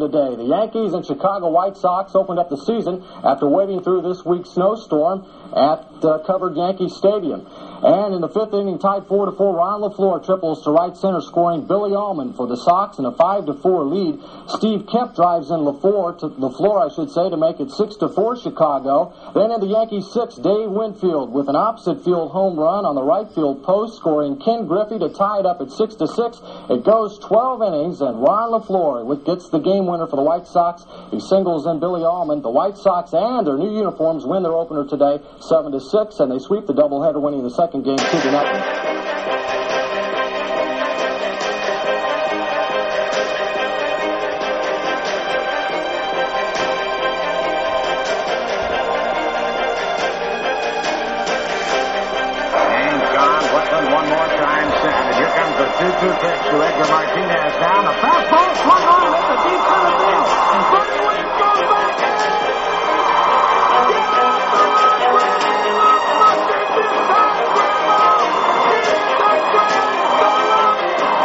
today. The Yankees and Chicago White Sox opened up the season after wading through this week's snowstorm at covered Yankee Stadium. And in the fifth inning, tied 4-4, Ron LeFlore triples to right center, scoring Billy Allman for the Sox in a 5-4 lead. Steve Kemp drives in LeFlore to make it 6-4 Chicago. Then in the Yankees' sixth, Dave Winfield with an opposite field home run on the right field post, scoring Ken Griffey to tie it up at 6-6. It goes 12 innings, and Ron LeFlore gets the game winner for the White Sox. He singles in Billy Allman. The White Sox and their new uniforms win their opener today, 7-6, and they sweep the doubleheader, winning the second game 2-0. One more time, set. And here comes the 2-2 pitch to Edgar Martinez down. The fastball swung on him at the deep center field. And Bernie Williams goes back. Get out the run, Buster this time, Grandma. It's the grand slam. And the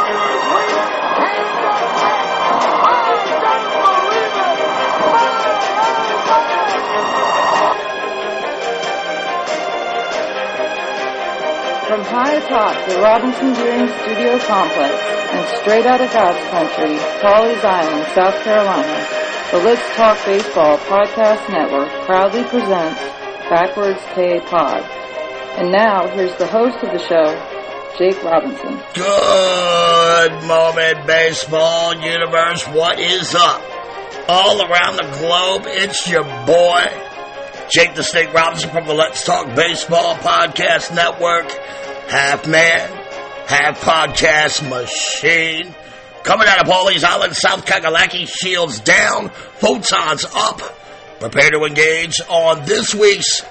series leader takes the check. I don't believe it. From high atop the Robinson Gearing Studio Complex and straight out of God's country, Pawleys Island, South Carolina, the Let's Talk Baseball Podcast Network proudly presents Backwards K Pod. And now, here's the host of the show, Jake Robinson. Good moment, baseball universe. What is up? All around the globe, it's your boy, Jake the Snake Robinson from the Let's Talk Baseball Podcast Network. Half man, half podcast machine. Coming out of Pawleys Island, South Kakalaki, shields down, photons up. Prepare to engage on this week's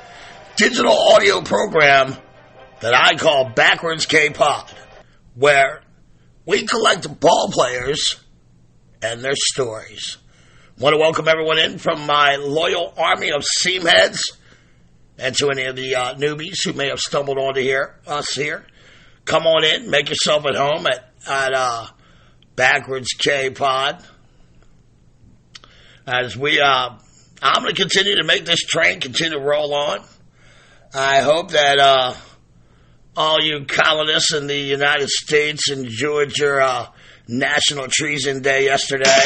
digital audio program that I call Backwards K-Pod, where we collect ball players and their stories. Want to welcome everyone in from my loyal army of seamheads, and to any of the newbies who may have stumbled onto us here. Come on in, make yourself at home at Backwards K-Pod. As I'm going to continue to make this train continue to roll on. I hope that all you colonists in the United States enjoyed your National Treason Day yesterday.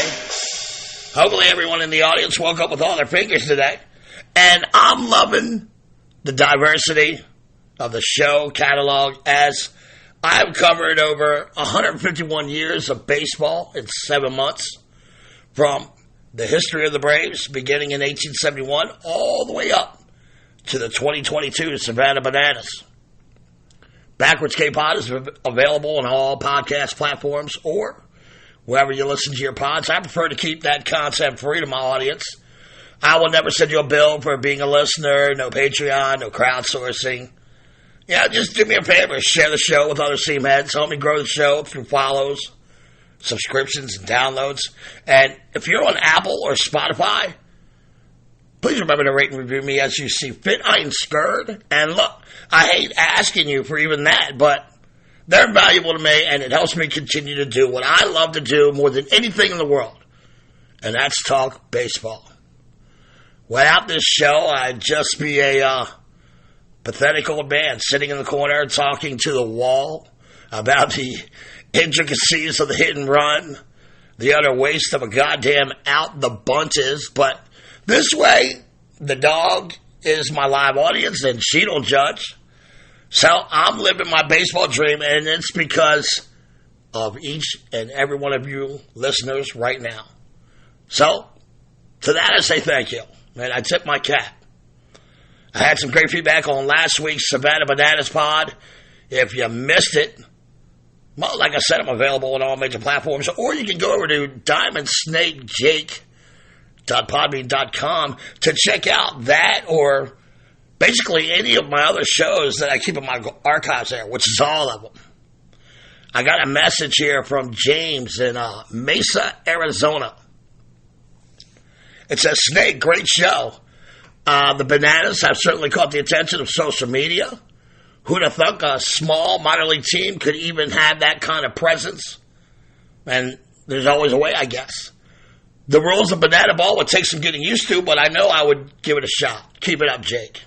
Hopefully everyone in the audience woke up with all their fingers today. And I'm loving the diversity of the show catalog, as I've covered over 151 years of baseball in 7 months, from the history of the Braves beginning in 1871 all the way up to the 2022 Savannah Bananas. Backwards K-Pod is available on all podcast platforms or wherever you listen to your pods. I prefer to keep that concept free to my audience. I will never send you a bill for being a listener, no Patreon, no crowdsourcing. Yeah, just do me a favor, share the show with other seamheads. Help me grow the show through follows, subscriptions, and downloads. And if you're on Apple or Spotify, please remember to rate and review me as you see fit. I ain't scared. And look, I hate asking you for even that, but they're valuable to me, and it helps me continue to do what I love to do more than anything in the world, and that's talk baseball. Without this show, I'd just be a pathetic old man sitting in the corner talking to the wall about the intricacies of the hit and run, the utter waste of a goddamn out the bunt is. But this way, the dog is my live audience, and she don't judge. So I'm living my baseball dream, and it's because of each and every one of you listeners right now. So, to that I say thank you. And I tip my cap. I had some great feedback on last week's Savannah Bananas pod. If you missed it, well, like I said, I'm available on all major platforms. Or you can go over to diamondsnakejake.podbean.com to check out that, or basically any of my other shows that I keep in my archives there, which is all of them. I got a message here from James in Mesa, Arizona. It says, Snake, great show. The Bananas have certainly caught the attention of social media. Who'd have thunk a small minor league team could even have that kind of presence? And there's always a way, I guess. The rules of banana ball would take some getting used to, but I know I would give it a shot. Keep it up, Jake.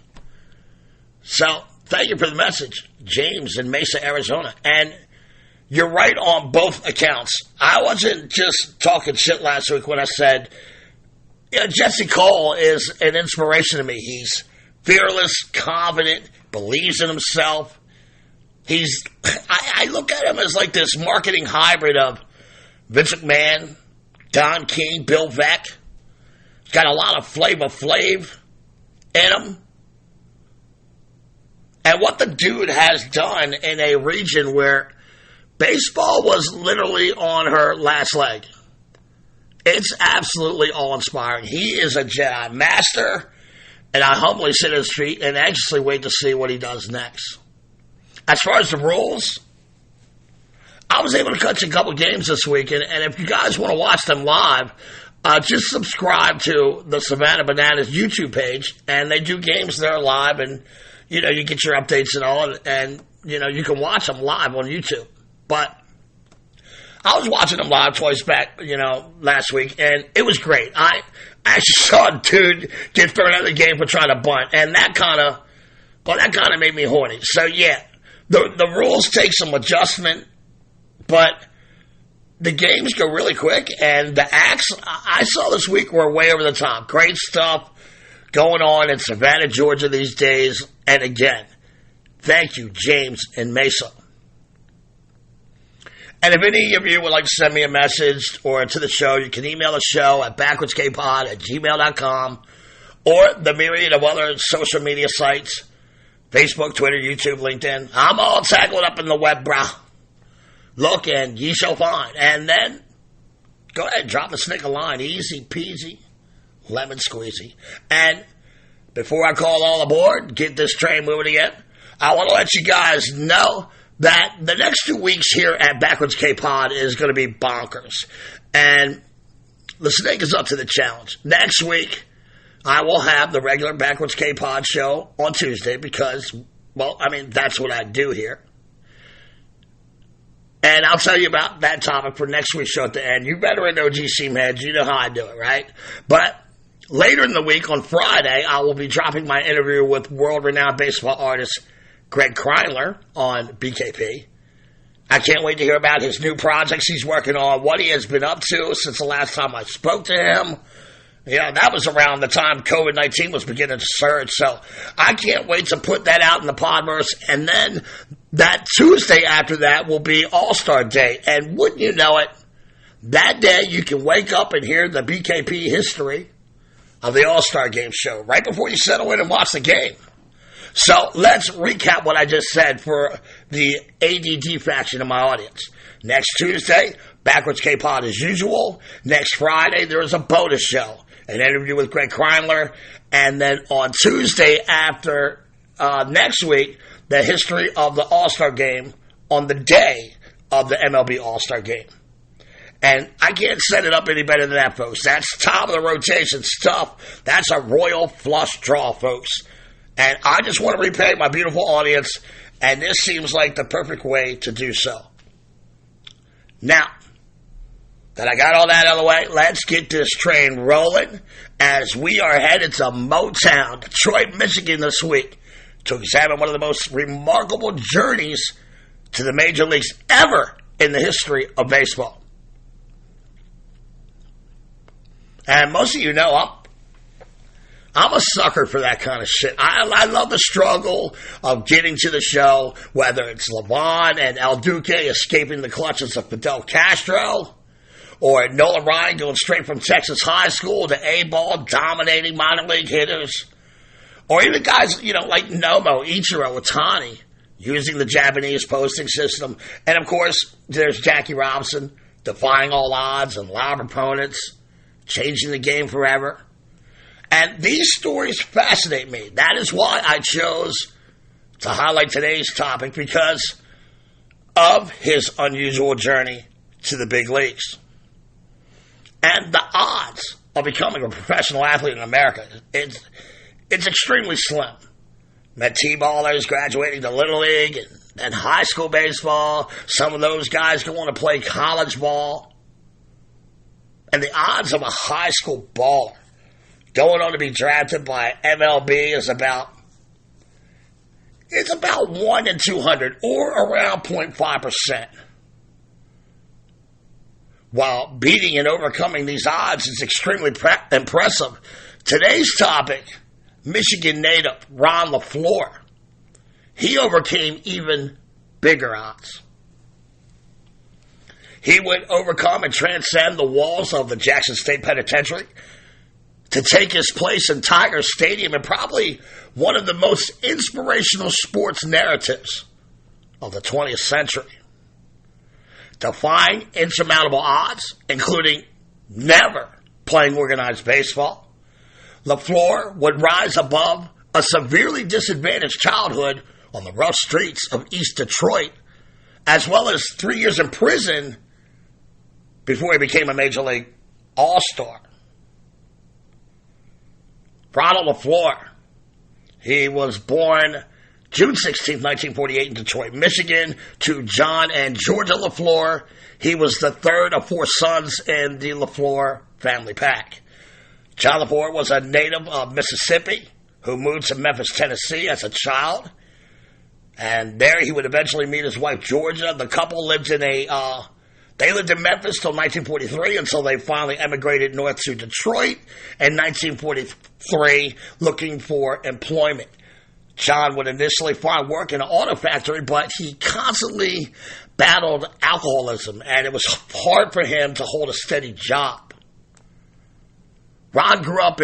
So, thank you for the message, James in Mesa, Arizona. And you're right on both accounts. I wasn't just talking shit last week when I said, Jesse Cole is an inspiration to me. He's fearless, confident, believes in himself. I look at him as like this marketing hybrid of Vince McMahon, Don King, Bill Veeck. He's got a lot of Flavor Flav in him. And what the dude has done in a region where baseball was literally on her last leg. It's absolutely awe-inspiring. He is a Jedi Master, and I humbly sit at his feet and anxiously wait to see what he does next. As far as the rules, I was able to catch a couple games this weekend, and if you guys want to watch them live, just subscribe to the Savannah Bananas YouTube page, and they do games there live, and, you get your updates and all, and you can watch them live on YouTube. But I was watching them live twice back, last week, and it was great. I actually saw a dude get thrown out of the game for trying to bunt, and that kind of made me horny. So, yeah, the rules take some adjustment, but the games go really quick, and the acts I saw this week were way over the top. Great stuff going on in Savannah, Georgia these days. And again, thank you, James in Mesa. And if any of you would like to send me a message or to the show, you can email the show at backwardskpod@gmail.com or the myriad of other social media sites, Facebook, Twitter, YouTube, LinkedIn. I'm all tangled up in the web, brah. Look and ye shall find. And then go ahead and drop a snick a line. Easy peasy, lemon squeezy. And before I call all aboard, get this train moving again, I want to let you guys know that the next 2 weeks here at Backwards K-Pod is going to be bonkers. And the snake is up to the challenge. Next week, I will have the regular Backwards K-Pod show on Tuesday because, that's what I do here. And I'll tell you about that topic for next week's show at the end. You veteran OGC heads, you know how I do it, right? But later in the week, on Friday, I will be dropping my interview with world-renowned baseball artist Greg Kreindler on BKP. I can't wait to hear about his new projects he's working on, what he has been up to since the last time I spoke to him. That was around the time COVID-19 was beginning to surge, so I can't wait to put that out in the Podverse. And then that Tuesday after that will be All-Star Day. And wouldn't you know it, that day you can wake up and hear the BKP history of the All-Star Game show right before you settle in and watch the game. So let's recap what I just said for the ADD faction of my audience. Next Tuesday, Backwards K-Pod as usual. Next Friday, there is a bonus show, an interview with Greg Kreindler. And then on Tuesday after next week, the history of the All-Star Game on the day of the MLB All-Star Game. And I can't set it up any better than that, folks. That's top of the rotation stuff. That's a royal flush draw, folks. And I just want to repay my beautiful audience, and this seems like the perfect way to do so. Now, that I got all that out of the way, let's get this train rolling as we are headed to Motown, Detroit, Michigan this week to examine one of the most remarkable journeys to the major leagues ever in the history of baseball. And most of you know I'm a sucker for that kind of shit. I love the struggle of getting to the show, whether it's Levon and El Duque escaping the clutches of Fidel Castro, or Nolan Ryan going straight from Texas high school to A-ball, dominating minor league hitters, or even guys, like Nomo, Ichiro, Otani, using the Japanese posting system. And, of course, there's Jackie Robinson, defying all odds and loud opponents, changing the game forever. And these stories fascinate me. That is why I chose to highlight today's topic, because of his unusual journey to the big leagues. And the odds of becoming a professional athlete in America, it's extremely slim. Met T-ballers graduating to Little League and high school baseball. Some of those guys go on to play college ball. And the odds of a high school baller going on to be drafted by MLB is about 1 in 200, or around 0.5%. While beating and overcoming these odds is extremely impressive, today's topic, Michigan native Ron LeFlore, he overcame even bigger odds. He would overcome and transcend the walls of the Jackson State Penitentiary to take his place in Tiger Stadium in probably one of the most inspirational sports narratives of the 20th century. Defying insurmountable odds, including never playing organized baseball, LeFlore would rise above a severely disadvantaged childhood on the rough streets of East Detroit, as well as 3 years in prison before he became a Major League All-Star. Ronald LeFlore, he was born June 16, 1948 in Detroit, Michigan, to John and Georgia LeFlore. He was the third of 4 sons in the LeFlore family pack. John LeFlore was a native of Mississippi who moved to Memphis, Tennessee as a child. And there he would eventually meet his wife, Georgia. The couple lived in They lived in Memphis till 1943 until they finally emigrated north to Detroit in 1943 looking for employment. John would initially find work in an auto factory, but he constantly battled alcoholism, and it was hard for him to hold a steady job. Ron grew up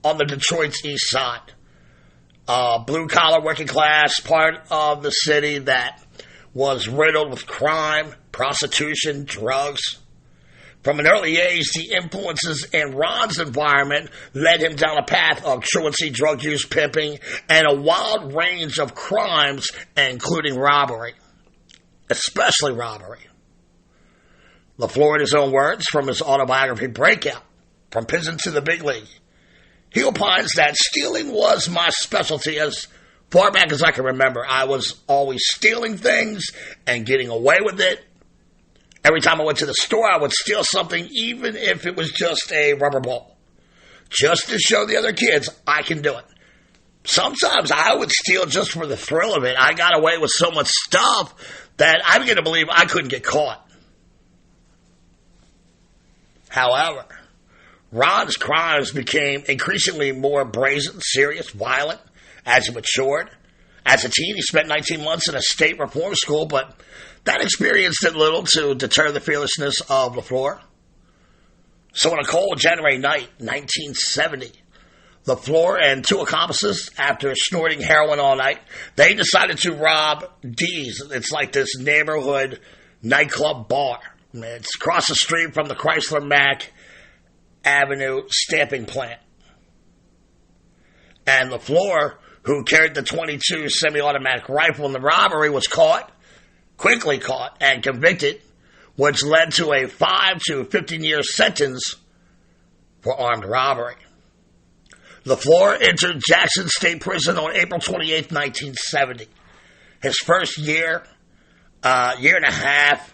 on the Detroit's east side, blue-collar working class, part of the city that was riddled with crime, prostitution, drugs. From an early age, the influences in Ron's environment led him down a path of truancy, drug use, pimping, and a wild range of crimes, including robbery, especially robbery. LeFlore, in his own words, from his autobiography Breakout, From Prison to the Big League, he opines that stealing was my specialty. As far back as I can remember, I was always stealing things and getting away with it. Every time I went to the store, I would steal something, even if it was just a rubber ball, just to show the other kids I can do it. Sometimes I would steal just for the thrill of it. I got away with so much stuff that I began to believe I couldn't get caught. However, Ron's crimes became increasingly more brazen, serious, violent as he matured. As a teen, he spent 19 months in a state reform school, but that experience did little to deter the fearlessness of LeFlore. So on a cold January night, 1970, LeFlore and 2 accomplices, after snorting heroin all night, they decided to rob D's. It's like this neighborhood nightclub bar. It's across the street from the Chrysler Mack Avenue stamping plant. And LeFlore, who carried the .22 semi-automatic rifle in the robbery, was quickly caught and convicted, which led to a 5 to 15-year sentence for armed robbery. LeFlore entered Jackson State Prison on April 28, 1970. His first year and a half,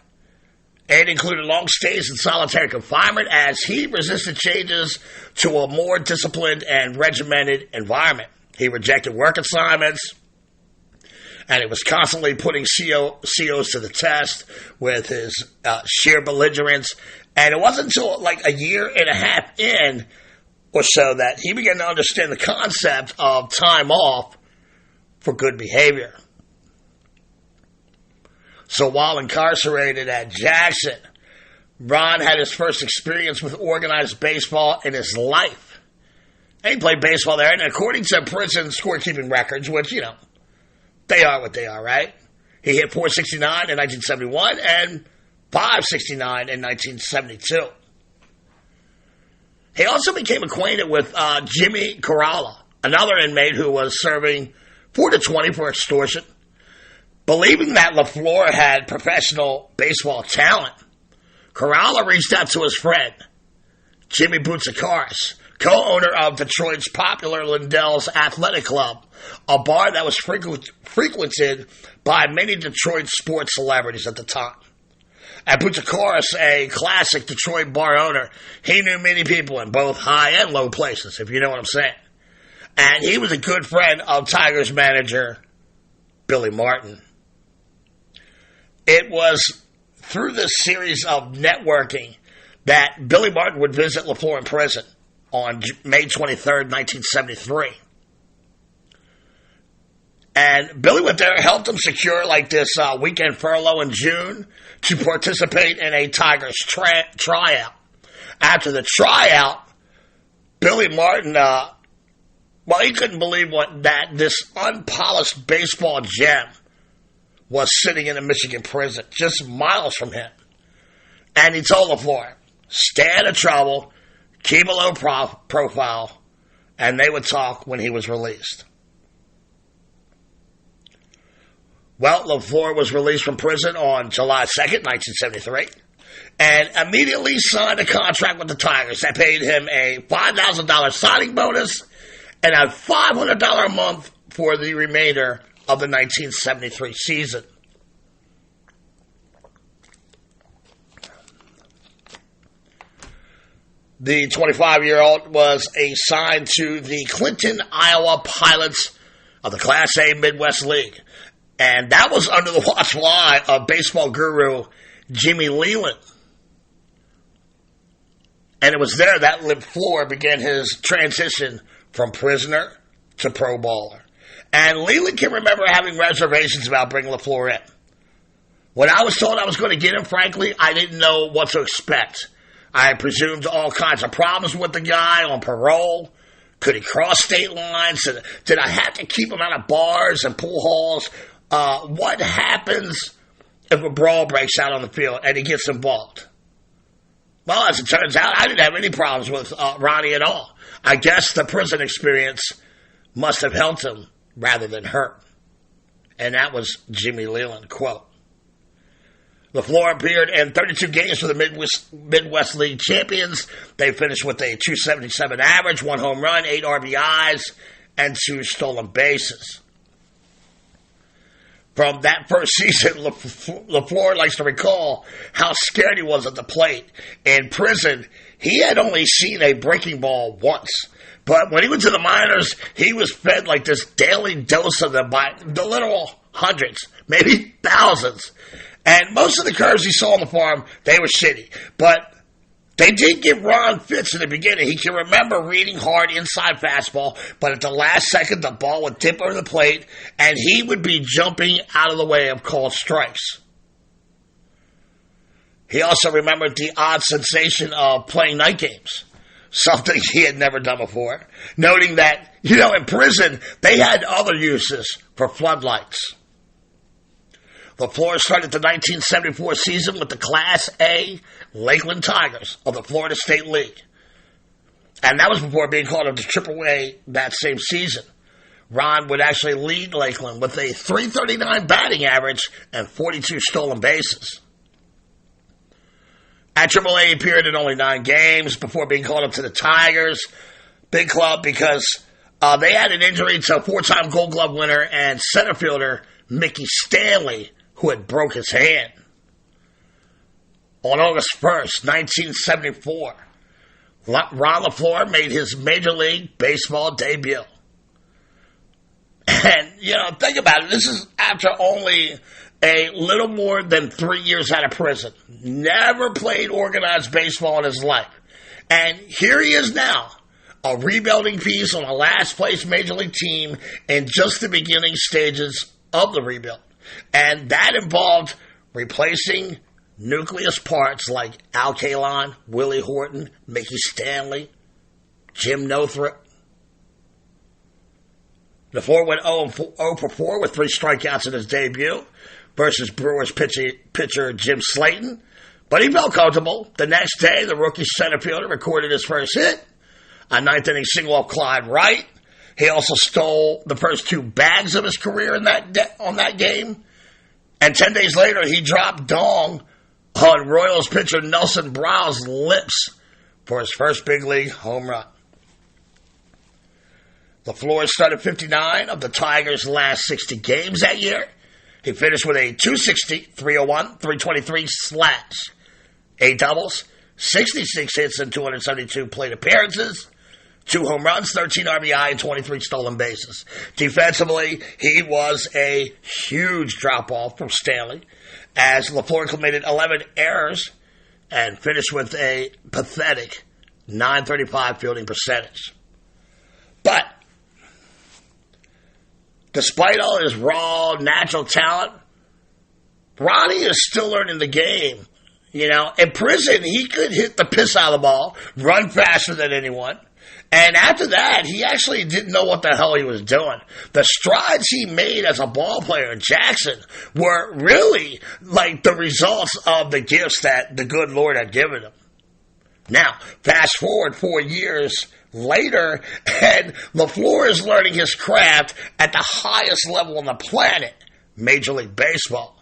it included long stays in solitary confinement as he resisted changes to a more disciplined and regimented environment. He rejected work assignments, and he was constantly putting COs to the test with his sheer belligerence. And it wasn't until like a year and a half in or so that he began to understand the concept of time off for good behavior. So while incarcerated at Jackson, Ron had his first experience with organized baseball in his life. And he played baseball there, and according to prison scorekeeping records, which, they are what they are, right? He hit .469 in 1971 and .569 in 1972. He also became acquainted with Jimmy Corrala, another inmate who was serving 4 to 20 for extortion. Believing that LeFlore had professional baseball talent, Corrala reached out to his friend, Jimmy Boutsikaris, co-owner of Detroit's popular Lindell's Athletic Club, a bar that was frequented by many Detroit sports celebrities at the time. And Bucciacoris, a classic Detroit bar owner, he knew many people in both high and low places, if you know what I'm saying. And he was a good friend of Tigers manager Billy Martin. It was through this series of networking that Billy Martin would visit LeFlore in prison on May 23rd, 1973. And Billy went there, helped him secure like this weekend furlough in June to participate in a Tigers tryout. After the tryout, Billy Martin, he couldn't believe that this unpolished baseball gem was sitting in a Michigan prison, just miles from him. And he told LeFlore, stay out of trouble, keep a low profile, and they would talk when he was released. Well, LeFlore was released from prison on July 2nd, 1973, and immediately signed a contract with the Tigers that paid him a $5,000 signing bonus and a $500 a month for the remainder of the 1973 season. The 25-year-old was assigned to the Clinton, Iowa Pilots of the Class A Midwest League. And that was under the watchful eye of baseball guru Jimmy Leland. And it was there that LeFlore began his transition from prisoner to pro baller. And Leland can remember having reservations about bringing LeFlore in. When I was told I was going to get him, frankly, I didn't know what to expect. I presumed all kinds of problems with the guy on parole. Could he cross state lines? Did I have to keep him out of bars and pool halls? What happens if a brawl breaks out on the field and he gets involved? Well, as it turns out, I didn't have any problems with Ronnie at all. I guess the prison experience must have helped him rather than hurt. And that was Jimmy Leland, quote. LeFlore appeared in 32 games for the Midwest League champions. They finished with a .277 average, 1 home run, 8 RBIs, and 2 stolen bases. From that first season, LeFlore likes to recall how scared he was at the plate. In prison, he had only seen a breaking ball once. But when he went to the minors, he was fed like this daily dose of them by the literal hundreds, maybe thousands. And most of the curves he saw on the farm, they were shitty. But they did give Ron fits in the beginning. He can remember reading hard inside fastball, but at the last second, the ball would tip over the plate, and he would be jumping out of the way of called strikes. He also remembered the odd sensation of playing night games, something he had never done before, noting that, in prison, they had other uses for floodlights. LeFlore started the 1974 season with the Class A Lakeland Tigers of the Florida State League. And that was before being called up to AAA that same season. Ron would actually lead Lakeland with a .339 batting average and 42 stolen bases. At AAA, he appeared in only 9 games before being called up to the Tigers. Big club because they had an injury to 4-time Gold Glove winner and center fielder Mickey Stanley, who had broke his hand. On August 1st, 1974, Ron LeFlore made his Major League Baseball debut. And, think about it. This is after only a little more than 3 years out of prison. Never played organized baseball in his life. And here he is now, a rebuilding piece on a last-place Major League team in just the beginning stages of the rebuild. And that involved replacing nucleus parts like Al Kaline, Willie Horton, Mickey Stanley, Jim Northrup. LeFlore went 0 for 4 with 3 strikeouts in his debut versus Brewers pitcher Jim Slayton. But he felt comfortable. The next day, the rookie center fielder recorded his first hit, a 9th-inning single off Clyde Wright. He also stole the first 2 bags of his career on that game. And 10 days later, he dropped dong on Royals pitcher Nelson Brow's lips for his first big league home run. LeFlore started 59 of the Tigers' last 60 games that year. He finished with a 260, 301, 323 slash. 8 doubles, 66 hits, and 272 plate appearances. 2 home runs, 13 RBI, and 23 stolen bases. Defensively, he was a huge drop-off from Stanley, as LeFlore committed 11 errors and finished with a pathetic .935 fielding percentage. But despite all his raw, natural talent, Ronnie is still learning the game. You know, in prison, he could hit the piss out of the ball, run faster than anyone. And after that, he actually didn't know what the hell he was doing. The strides he made as a ball player in Jackson were really like the results of the gifts that the good Lord had given him. Now, fast forward 4 years later, and LeFlore is learning his craft at the highest level on the planet, Major League Baseball.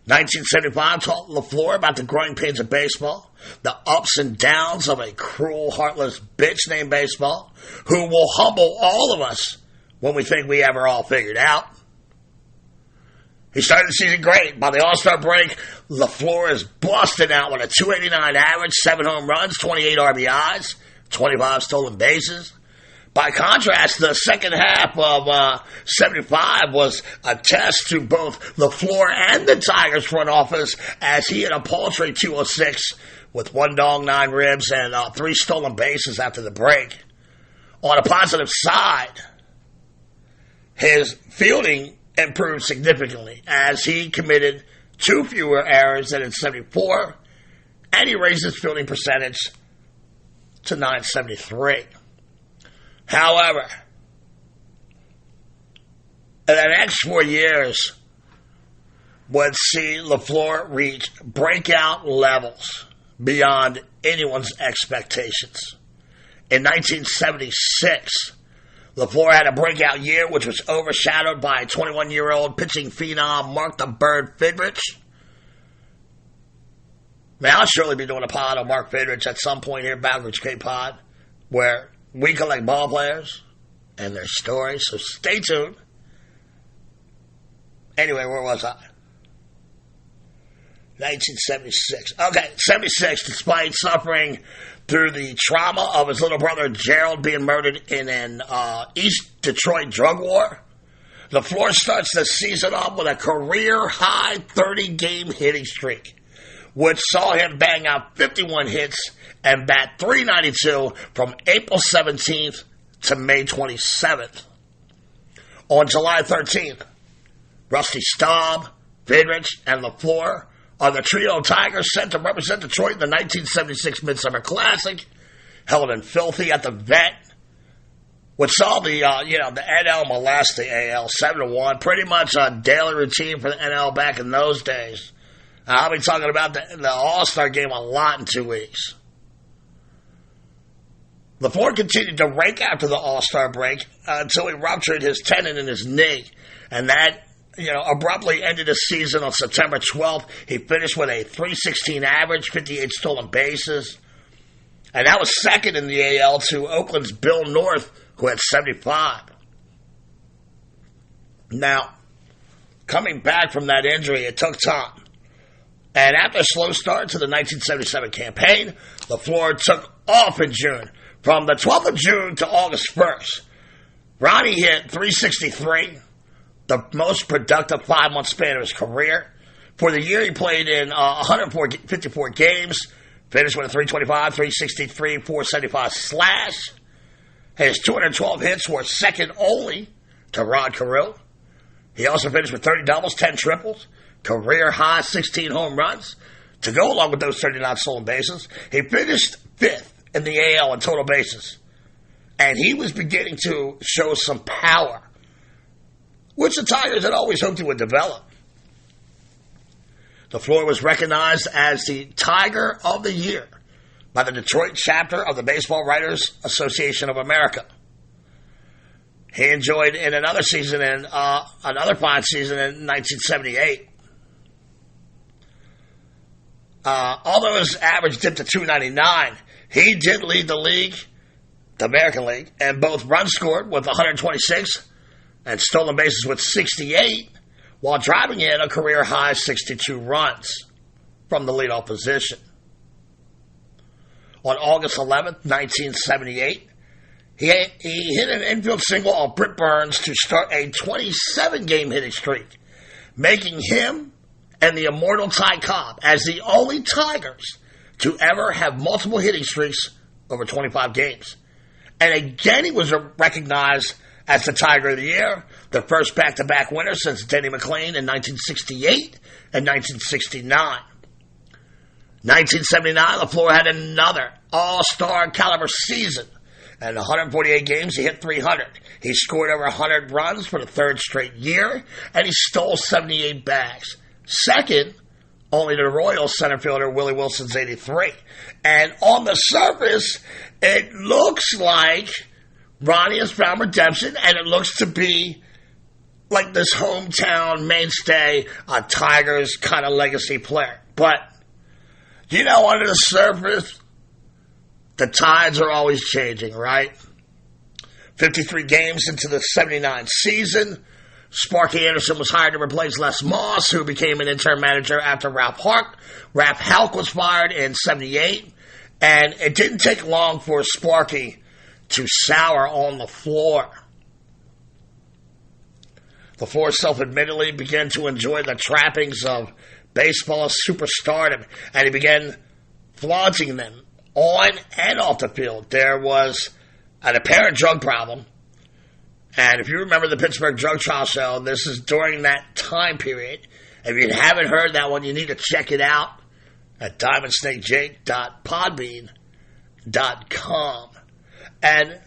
1975 taught LeFlore about the growing pains of baseball, the ups and downs of a cruel, heartless bitch named baseball, who will humble all of us when we think we have her all figured out. He started the season great. By the All-Star break, LeFlore is busting out with a .289 average, 7 home runs, 28 RBIs, 25 stolen bases. By contrast, the second half of 75 was a test to both LeFlore and the Tigers front office, as he had a paltry 206 with 1 dong, 9 ribs, and 3 stolen bases after the break. On a positive side, his fielding improved significantly as he committed 2 fewer errors than in 74, and he raised his fielding percentage to .973. However, in the next 4 years would see LeFlore reach breakout levels beyond anyone's expectations. In 1976, LeFlore had a breakout year, which was overshadowed by 21-year-old pitching phenom Mark the Bird Fidrich. Man, I'll surely be doing a pod on Mark Fidrich at some point here, Backwards Cape Pod, where we collect ball players and their stories, so stay tuned. Anyway, where was I? 1976. Okay, 76, despite suffering through the trauma of his little brother Gerald being murdered in an East Detroit drug war, LeFlore starts the season off with a career-high 30-game hitting streak, which saw him bang out 51 hits and bat .392 from April 17th to May 27th. On July 13th, Rusty Staub, Fidrich, and LeFlore are the trio of Tigers sent to represent Detroit in the 1976 Midsummer Classic, held in Filthy at the Vet, which saw the NL molest the AL 7-1, pretty much a daily routine for the NL back in those days. I'll be talking about the All-Star game a lot in 2 weeks. LeFlore continued to rake after the All-Star break until he ruptured his tendon in his knee, and that abruptly ended his season on September 12th. He finished with a .316 average, 58 stolen bases, and that was second in the AL to Oakland's Bill North, who had 75. Now, coming back from that injury, it took time. And after a slow start to the 1977 campaign, LeFlore took off in June. From the 12th of June to August 1st, Ronnie hit .363, the most productive 5-month span of his career. For the year, he played in 154 games, finished with a .325, .363, .475 slash. His 212 hits were second only to Rod Carew. He also finished with 30 doubles, 10 triples, career high 16 home runs. To go along with those 39 stolen bases, he finished 5th in the AL in total bases. And he was beginning to show some power, which the Tigers had always hoped he would develop. LeFlore was recognized as the Tiger of the Year by the Detroit chapter of the Baseball Writers Association of America. He enjoyed in another season, another fine season in 1978. Although his average dipped to .299, he did lead the league, the American League, and both runs scored with 126 and stolen bases with 68, while driving in a career-high 62 runs from the leadoff position. On August 11th, 1978, he hit an infield single off Britt Burns to start a 27-game hitting streak, making him and the immortal Ty Cobb as the only Tigers to ever have multiple hitting streaks over 25 games. And again, he was recognized as the Tiger of the Year, the first back-to-back winner since Denny McLain in 1968 and 1969. 1979, LeFlore had another all-star caliber season. And in 148 games, he hit 300. He scored over 100 runs for the third straight year, and he stole 78 bags. Second, only to the Royals center fielder Willie Wilson's 83. And on the surface, it looks like Ronnie has found redemption, and it looks to be like this hometown mainstay, a Tigers kind of legacy player. But, you know, under the surface, the tides are always changing, right? 53 games into the 79 season, Sparky Anderson was hired to replace Les Moss, who became an interim manager after Ralph Houck was fired in 78, and it didn't take long for Sparky to sour on LeFlore. LeFlore self-admittedly began to enjoy the trappings of baseball superstardom, and he began flaunting them on and off the field. There was an apparent drug problem, and if you remember the Pittsburgh Drug Trial Show, this is during that time period. If you haven't heard that one, you need to check it out at diamondsnakejake.podbean.com. And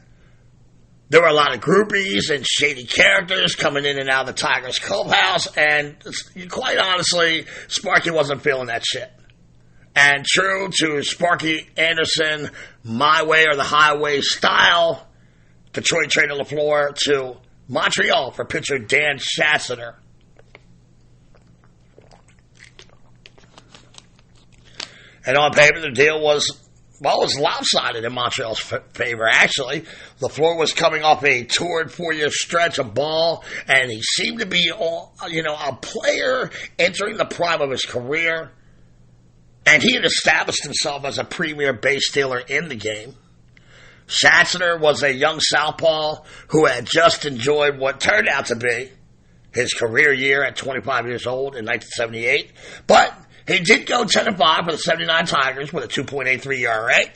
there were a lot of groupies and shady characters coming in and out of the Tigers clubhouse, and quite honestly, Sparky wasn't feeling that shit. And true to Sparky Anderson, my way or the highway style, Detroit traded LeFlore to Montreal for pitcher Dan Schatziner. And on paper, the deal was lopsided in Montreal's favor, actually. LeFlore was coming off a toured 4-year stretch of ball, and he seemed to be, a player entering the prime of his career. And he had established himself as a premier base stealer in the game. Schatziner was a young southpaw who had just enjoyed what turned out to be his career year at 25 years old in 1978. But he did go 10-5 for the 79 Tigers with a 2.83 ERA.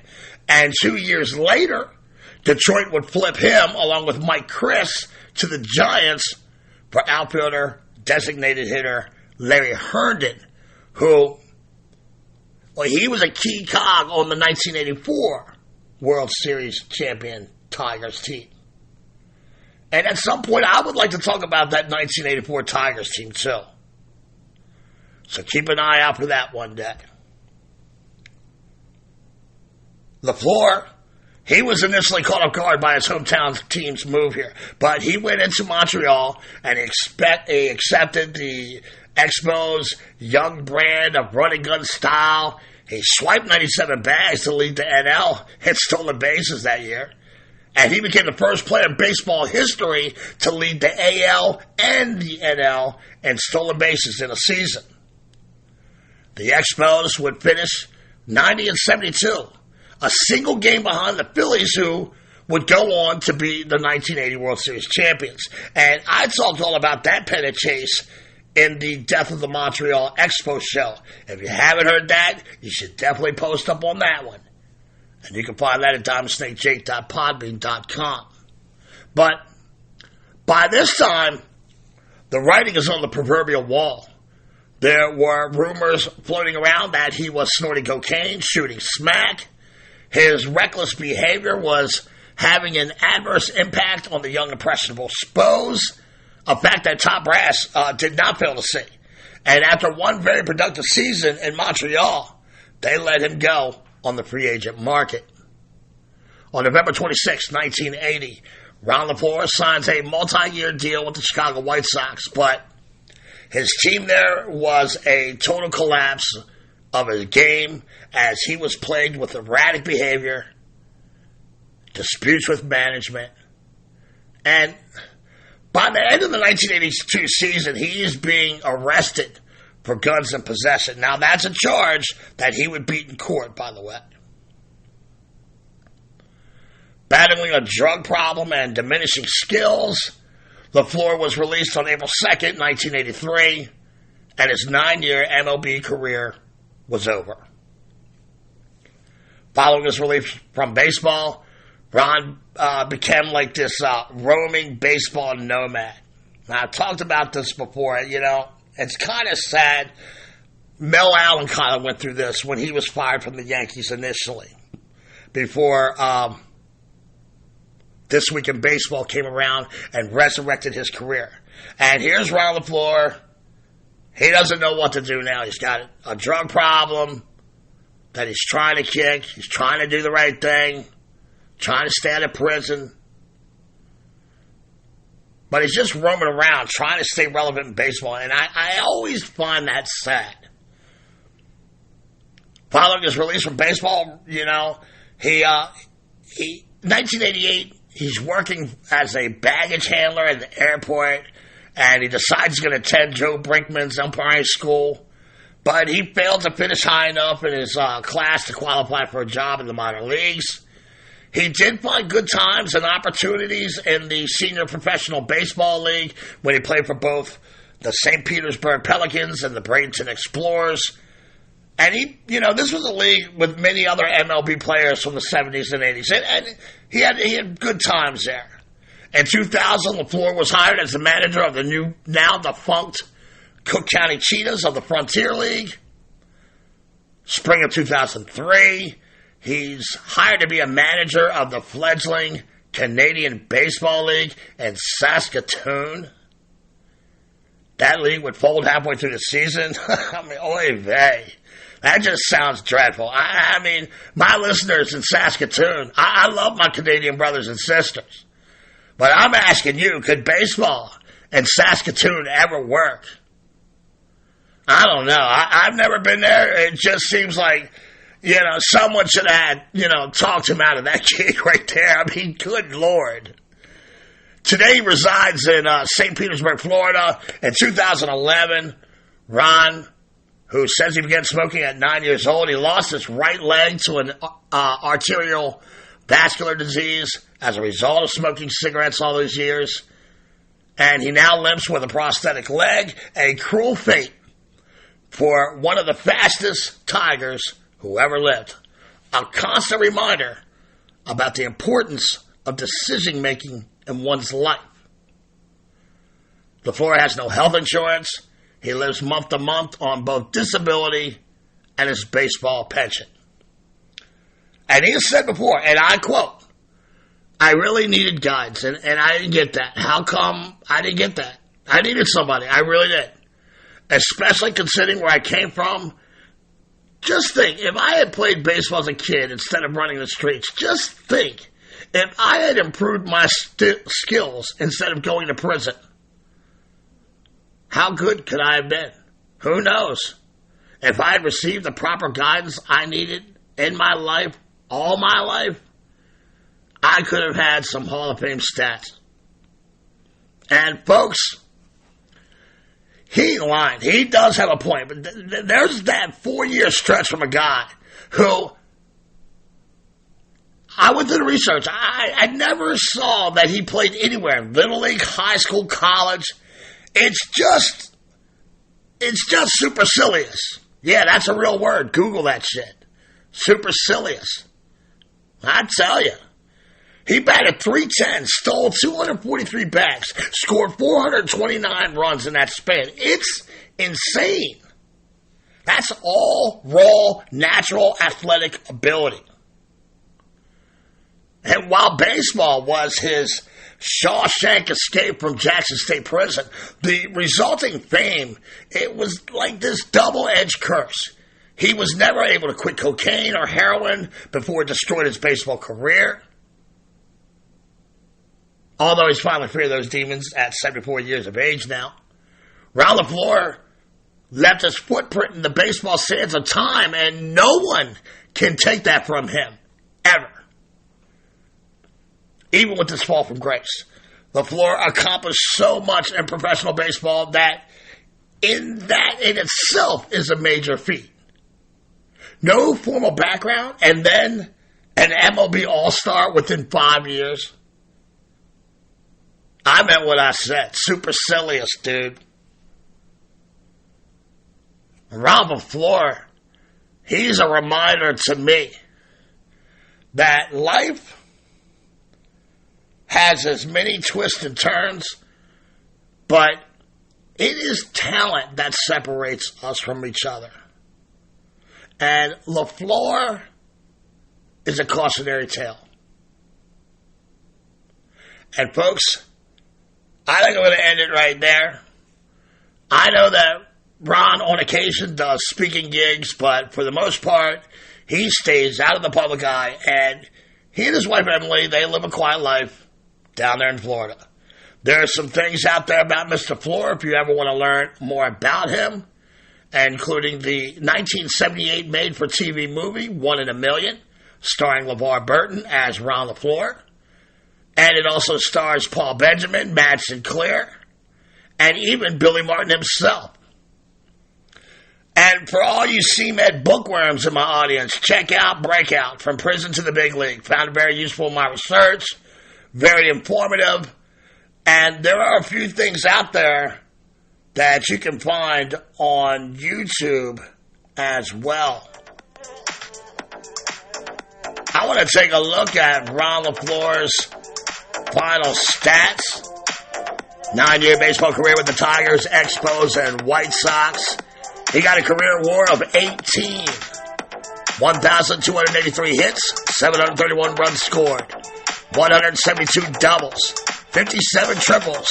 And 2 years later, Detroit would flip him, along with Mike Chris, to the Giants for outfielder, designated hitter Larry Herndon, who, he was a key cog on the 1984 World Series champion Tigers team. And at some point, I would like to talk about that 1984 Tigers team, too. So keep an eye out for that one day. LeFlore, he was initially caught off guard by his hometown team's move here, but he went into Montreal and he accepted the Expos' young brand of running gun style. He swiped 97 bags to lead the NL, hit stolen bases that year, and he became the first player in baseball history to lead the AL and the NL in stolen bases in a season. The Expos would finish 90-72, a single game behind the Phillies, who would go on to be the 1980 World Series champions. And I talked all about that pennant chase in the Death of the Montreal Expo show. If you haven't heard that, you should definitely post up on that one. And you can find that at diamondsnakejake.podbean.com. But by this time, the writing is on the proverbial wall. There were rumors floating around that he was snorting cocaine, shooting smack. His reckless behavior was having an adverse impact on the young, impressionable Spos, a fact that top brass did not fail to see. And after one very productive season in Montreal, they let him go on the free agent market. On November 26, 1980, Ron LeFlore signs a multi-year deal with the Chicago White Sox, but his team there was a total collapse of his game as he was plagued with erratic behavior, disputes with management, and By the end of the 1982 season, he is being arrested for guns and possession. Now, that's a charge that he would beat in court, by the way. Battling a drug problem and diminishing skills, LeFlore was released on April 2nd, 1983, and his 9-year MLB career was over. Following his release from baseball, Ron became like this roaming baseball nomad. Now, I've talked about this before. You know, it's kind of sad. Mel Allen kind of went through this when he was fired from the Yankees initially, before This Week in Baseball came around and resurrected his career. And here's Ron LeFlore. He doesn't know what to do now. He's got a drug problem that he's trying to kick. He's trying to do the right thing, trying to stay out of prison. But he's just roaming around trying to stay relevant in baseball. And I always find that sad. Following his release from baseball, you know, he 1988, he's working as a baggage handler at the airport, and he decides he's going to attend Joe Brinkman's umpiring school. But he failed to finish high enough in his class to qualify for a job in the minor leagues. He did find good times and opportunities in the Senior Professional Baseball League when he played for both the St. Petersburg Pelicans and the Bradenton Explorers. And this was a league with many other MLB players from the 70s and 80s. And he had good times there. In 2000, LeFlore was hired as the manager of the now defunct Cook County Cheetahs of the Frontier League. Spring of 2003, he's hired to be a manager of the fledgling Canadian Baseball League in Saskatoon. That league would fold halfway through the season. I mean, oy vey. That just sounds dreadful. I mean, my listeners in Saskatoon, I love my Canadian brothers and sisters. But I'm asking you, could baseball in Saskatoon ever work? I don't know. I've never been there. It just seems like, someone should have, talked him out of that gig right there. I mean, good Lord. Today he resides in St. Petersburg, Florida. In 2011, Ron, who says he began smoking at 9 years old, he lost his right leg to an arterial vascular disease as a result of smoking cigarettes all those years. And he now limps with a prosthetic leg, a cruel fate for one of the fastest tigers who ever lived. A constant reminder about the importance of decision-making in one's life. LeFlore has no health insurance. He lives month to month on both disability and his baseball pension. And he has said before, and I quote, "I really needed guidance, and I didn't get that. How come I didn't get that? I needed somebody. I really did. Especially considering where I came from. Just think, if I had played baseball as a kid instead of running the streets, just think, if I had improved my skills instead of going to prison, how good could I have been? Who knows? If I had received the proper guidance I needed in my life, all my life, I could have had some Hall of Fame stats." And folks, he ain't lying. He does have a point. But there's that 4-year stretch from a guy who, I went through the research. I never saw that he played anywhere. Little league, high school, college. It's just supercilious. Yeah, that's a real word. Google that shit. Supercilious. I tell you. He batted .310, stole 243 bags, scored 429 runs in that span. It's insane. That's all raw, natural athletic ability. And while baseball was his Shawshank escape from Jackson State Prison, the resulting fame, it was like this double-edged curse. He was never able to quit cocaine or heroin before it destroyed his baseball career. Although he's finally free of those demons at 74 years of age now. Ron LeFlore left his footprint in the baseball sands of time, and no one can take that from him, ever. Even with this fall from grace. LeFlore accomplished so much in professional baseball that in itself is a major feat. No formal background, and then an MLB All-Star within 5 years. I meant what I said. Supercilious, dude. Ron LeFlore, he's a reminder to me that life has as many twists and turns, but it is talent that separates us from each other. And LeFlore is a cautionary tale. And folks, I think I'm going to end it right there. I know that Ron on occasion does speaking gigs, but for the most part, he stays out of the public eye, and he and his wife Emily, they live a quiet life down there in Florida. There are some things out there about Mr. Flore if you ever want to learn more about him, including the 1978 made-for-TV movie, 1 in a Million, starring LeVar Burton as Ron LeFlore. And it also stars Paul Benjamin, Matt Sinclair, and even Billy Martin himself. And for all you CMed bookworms in my audience, check out Breakout, From Prison to the Big League. Found it very useful in my research, very informative, and there are a few things out there that you can find on YouTube as well. I want to take a look at Ron LeFlore's final stats. 9-year baseball career with the Tigers, Expos, and White Sox. He got a career WAR of 18. 1,283 hits, 731 runs scored. 172 doubles, 57 triples,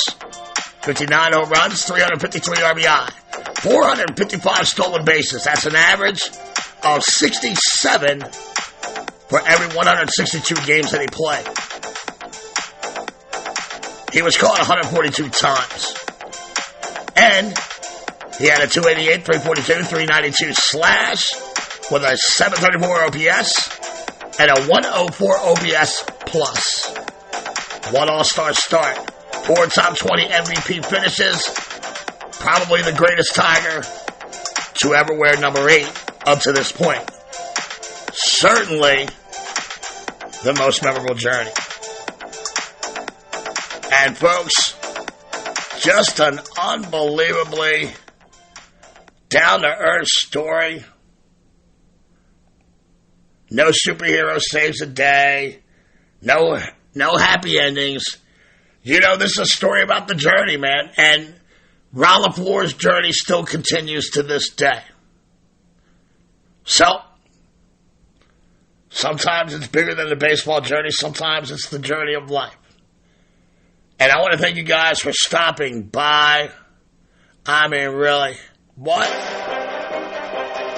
59 home runs, 353 RBI, 455 stolen bases. That's an average of 67 for every 162 games that he played. He was caught 142 times. And he had a 288, 342, 392 slash with a 734 OPS and a 104 OPS plus. 1 All-Star start, 4 top 20 MVP finishes, probably the greatest Tiger to ever wear number 8 up to this point. Certainly the most memorable journey. And folks, just an unbelievably down-to-earth story. No superhero saves the day. No happy endings. You know, this is a story about the journey, man. And Ron LeFlore's journey still continues to this day. So, sometimes it's bigger than the baseball journey. Sometimes it's the journey of life. And I want to thank you guys for stopping by. I mean, really, what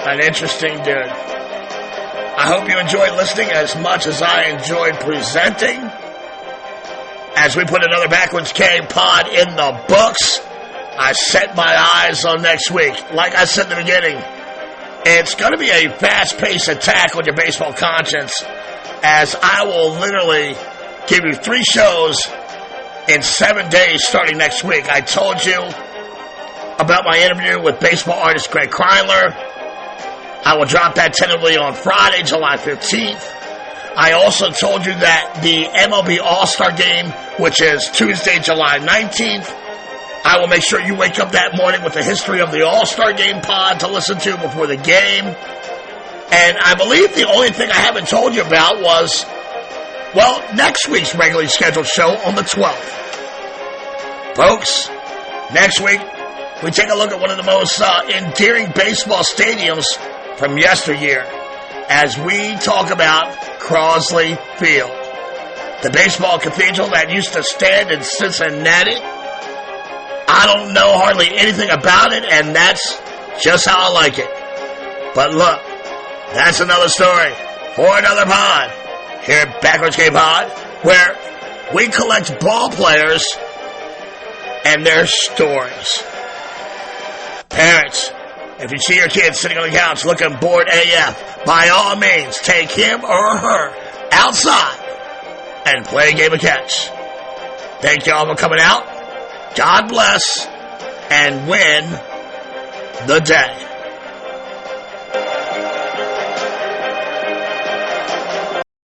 an interesting dude. I hope you enjoyed listening as much as I enjoyed presenting. As we put another Backwards K pod in the books, I set my eyes on next week. Like I said in the beginning, it's going to be a fast-paced attack on your baseball conscience, as I will literally give you 3 shows in 7 days starting next week. I told you about my interview with baseball artist Greg Kreindler. I will drop that tentatively on Friday, July 15th. I also told you that the MLB All-Star Game, which is Tuesday, July 19th, I will make sure you wake up that morning with the history of the All-Star Game pod to listen to before the game. And I believe the only thing I haven't told you about was, well, next week's regularly scheduled show on the 12th. Folks, next week, we take a look at one of the most endearing baseball stadiums from yesteryear as we talk about Crosley Field, the baseball cathedral that used to stand in Cincinnati. I don't know hardly anything about it, and that's just how I like it. But look, that's another story for another pod here at Backwards K Pod, where we collect ball players and their stories. Parents, if you see your kid sitting on the couch looking bored AF, by all means, take him or her outside and play a game of catch. Thank you all for coming out. God bless and win the day.